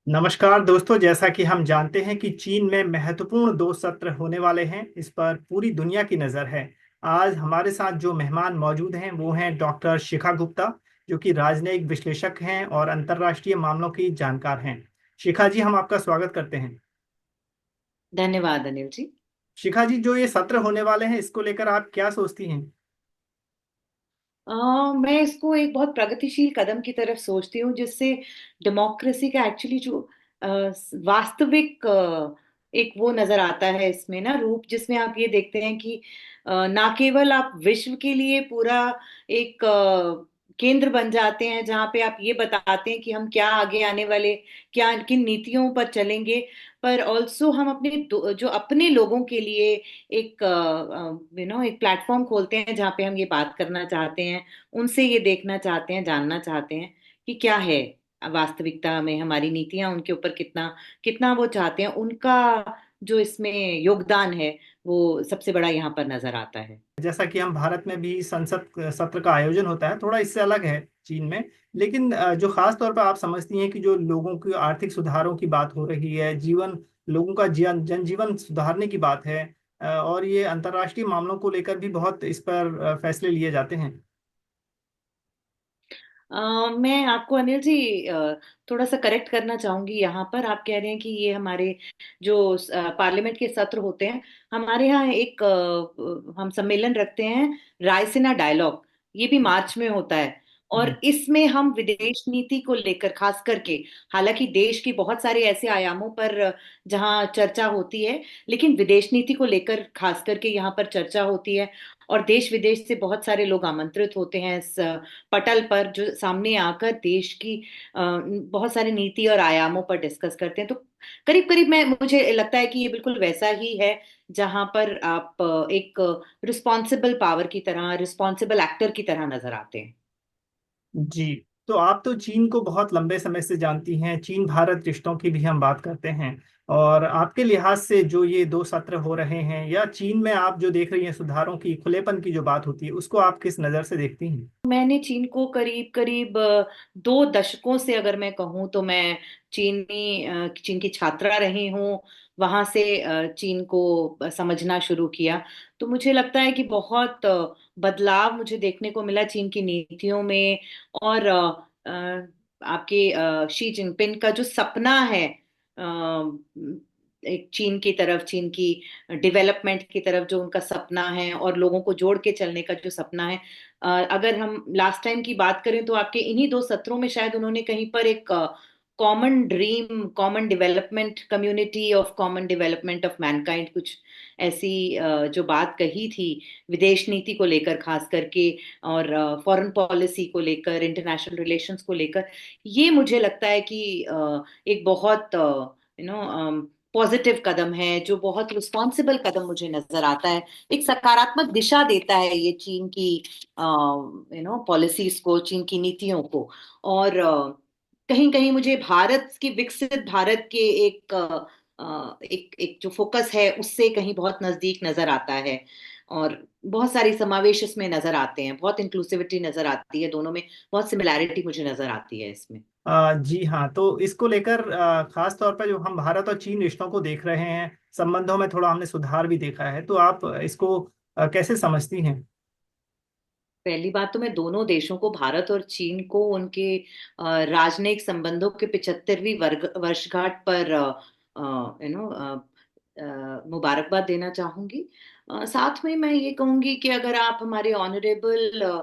नमस्कार दोस्तों, जैसा कि हम जानते हैं कि चीन में महत्वपूर्ण दो सत्र होने वाले हैं। इस पर पूरी दुनिया की नज़र है। आज हमारे साथ जो मेहमान मौजूद हैं वो हैं डॉक्टर शिखा गुप्ता, जो कि राजनयिक विश्लेषक हैं और अंतर्राष्ट्रीय मामलों की जानकार हैं। शिखा जी, हम आपका स्वागत करते हैं। धन्यवाद अनिल जी। शिखा जी, जो ये सत्र होने वाले हैं इसको लेकर आप क्या सोचती हैं? मैं इसको एक बहुत प्रगतिशील कदम की तरफ सोचती हूँ, जिससे डेमोक्रेसी का एक्चुअली जो वास्तविक एक वो नजर आता है इसमें ना रूप, जिसमें आप ये देखते हैं कि ना केवल आप विश्व के लिए पूरा एक केंद्र बन जाते हैं, जहाँ पे आप ये बताते हैं कि हम क्या आगे आने वाले, क्या किन नीतियों पर चलेंगे, पर ऑल्सो हम अपने जो अपने लोगों के लिए एक एक प्लेटफॉर्म खोलते हैं, जहाँ पे हम ये बात करना चाहते हैं, उनसे ये देखना चाहते हैं, जानना चाहते हैं कि क्या है वास्तविकता में हमारी नीतियां, उनके ऊपर कितना कितना वो चाहते हैं, उनका जो इसमें योगदान है वो सबसे बड़ा यहाँ पर नजर आता है। जैसा कि हम भारत में भी संसद सत्र का आयोजन होता है, थोड़ा इससे अलग है चीन में। लेकिन जो खास तौर पर आप समझती हैं कि जो लोगों की आर्थिक सुधारों की बात हो रही है, जीवन लोगों का जनजीवन सुधारने की बात है, और ये अंतर्राष्ट्रीय मामलों को लेकर भी बहुत इस पर फैसले लिए जाते हैं। मैं आपको अनिल जी थोड़ा सा करेक्ट करना चाहूंगी। यहाँ पर आप कह रहे हैं कि ये हमारे जो पार्लियामेंट के सत्र होते हैं, हमारे यहाँ एक हम सम्मेलन रखते हैं, रायसीना डायलॉग। ये भी मार्च में होता है, और जी। इसमें हम विदेश नीति को लेकर खास करके, हालांकि देश की बहुत सारे ऐसे आयामों पर जहाँ चर्चा होती है, लेकिन विदेश नीति को लेकर खास करके यहाँ पर चर्चा होती है। और देश विदेश से बहुत सारे लोग आमंत्रित होते हैं इस पटल पर, जो सामने आकर देश की बहुत सारी नीति और आयामों पर डिस्कस करते हैं। तो करीब करीब मैं मुझे लगता है कि ये बिल्कुल वैसा ही है, जहां पर आप एक रिस्पॉन्सिबल पावर की तरह, रिस्पॉन्सिबल एक्टर की तरह नजर आते हैं। जी। तो आप तो चीन को बहुत लंबे समय से जानती हैं। चीन भारत रिश्तों की भी हम बात करते हैं, और आपके लिहाज से जो ये दो सत्र हो रहे हैं, या चीन में आप जो देख रही हैं सुधारों की, खुलेपन की जो बात होती है, उसको आप किस नज़र से देखती हैं? मैंने चीन को करीब करीब 2 दशकों से, अगर मैं कहूँ तो मैं चीन की छात्रा रही हूँ। वहां से चीन को समझना शुरू किया। तो मुझे लगता है कि बहुत बदलाव मुझे देखने को मिला चीन की नीतियों में। और आपके शी जिनपिंग का जो सपना है, एक चीन की तरफ, चीन की डेवलपमेंट की तरफ जो उनका सपना है, और लोगों को जोड़ के चलने का जो सपना है, अगर हम लास्ट टाइम की बात करें तो आपके इन्हीं 2 सत्रों में शायद उन्होंने कहीं पर एक common dream, common development, community of common development of Mankind, कुछ ऐसी जो बात कही थी विदेश नीति को लेकर खास करके, और फॉरेन पॉलिसी को लेकर, इंटरनेशनल रिलेशंस को लेकर। ये मुझे लगता है कि एक बहुत पॉजिटिव कदम है, जो बहुत रिस्पॉन्सिबल कदम मुझे नजर आता है। एक सकारात्मक दिशा देता है ये चीन की पॉलिसीज को, चीन की नीतियों को। और कहीं कहीं मुझे भारत की, विकसित भारत के एक एक जो फोकस है, उससे कहीं बहुत नजदीक नजर आता है। और बहुत सारी समावेश इसमें नजर आते हैं, बहुत इंक्लूसिविटी नजर आती है दोनों में, बहुत सिमिलैरिटी मुझे नजर आती है इसमें। जी हाँ, तो इसको लेकर खास तौर पर जो हम भारत और चीन रिश्तों को देख रहे हैं, संबंधों में थोड़ा हमने सुधार भी देखा है, तो आप इसको कैसे समझती हैं? पहली बात तो मैं दोनों देशों को, भारत और चीन को, उनके राजनयिक संबंधों के 75वीं वर्ग वर्षगांठ पर मुबारकबाद देना चाहूंगी। साथ में मैं ये कहूंगी कि अगर आप हमारे honourable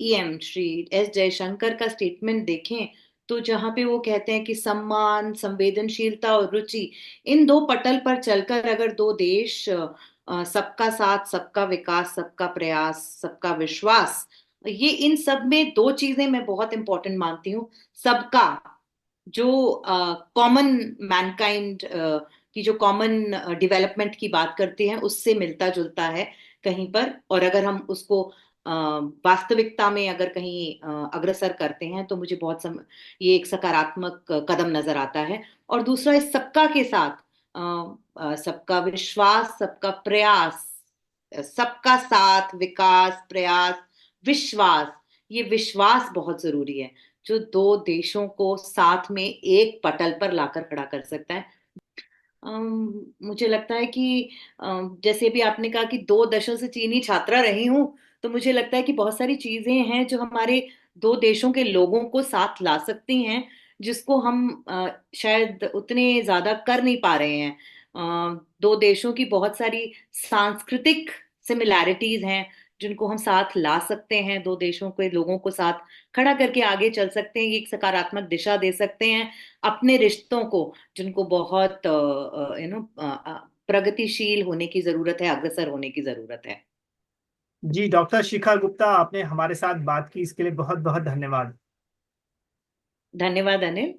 EM Shri S Jaishankar का स्टेटमेंट देखें, तो जहां पे वो कहते हैं कि सम्मान, संवेदनशीलता और रुचि, इन दो पटल पर चलकर अगर दो देश सबका साथ, सबका विकास, सबका प्रयास, सबका विश्वास, ये इन सब में दो चीजें मैं बहुत इंपॉर्टेंट मानती हूँ। सबका, जो कॉमन मैनकाइंड की जो कॉमन डेवलपमेंट की बात करते हैं, उससे मिलता जुलता है कहीं पर। और अगर हम उसको वास्तविकता में अगर कहीं अग्रसर करते हैं, तो मुझे ये एक सकारात्मक कदम नजर आता है। और दूसरा, इस सबका के साथ सबका विश्वास, सबका प्रयास, सबका साथ, विकास, प्रयास, विश्वास, ये विश्वास बहुत जरूरी है। जो दो देशों को साथ में एक पटल पर लाकर खड़ा कर सकता है। मुझे लगता है कि जैसे भी आपने कहा कि 2 दशकों से चीनी छात्रा रही हूँ, तो मुझे लगता है कि बहुत सारी चीजें हैं जो हमारे दो देशों के लोगों को साथ ला सकती हैं, जिसको हम शायद उतने ज्यादा कर नहीं पा रहे हैं। दो देशों की बहुत सारी सांस्कृतिक सिमिलैरिटीज हैं जिनको हम साथ ला सकते हैं, दो देशों के लोगों को साथ खड़ा करके आगे चल सकते हैं, ये एक सकारात्मक दिशा दे सकते हैं अपने रिश्तों को, जिनको बहुत प्रगतिशील होने की जरूरत है, अग्रसर होने की जरूरत है। जी डॉक्टर शिखा गुप्ता, आपने हमारे साथ बात की, इसके लिए बहुत बहुत धन्यवाद। धन्यवाद अनिल।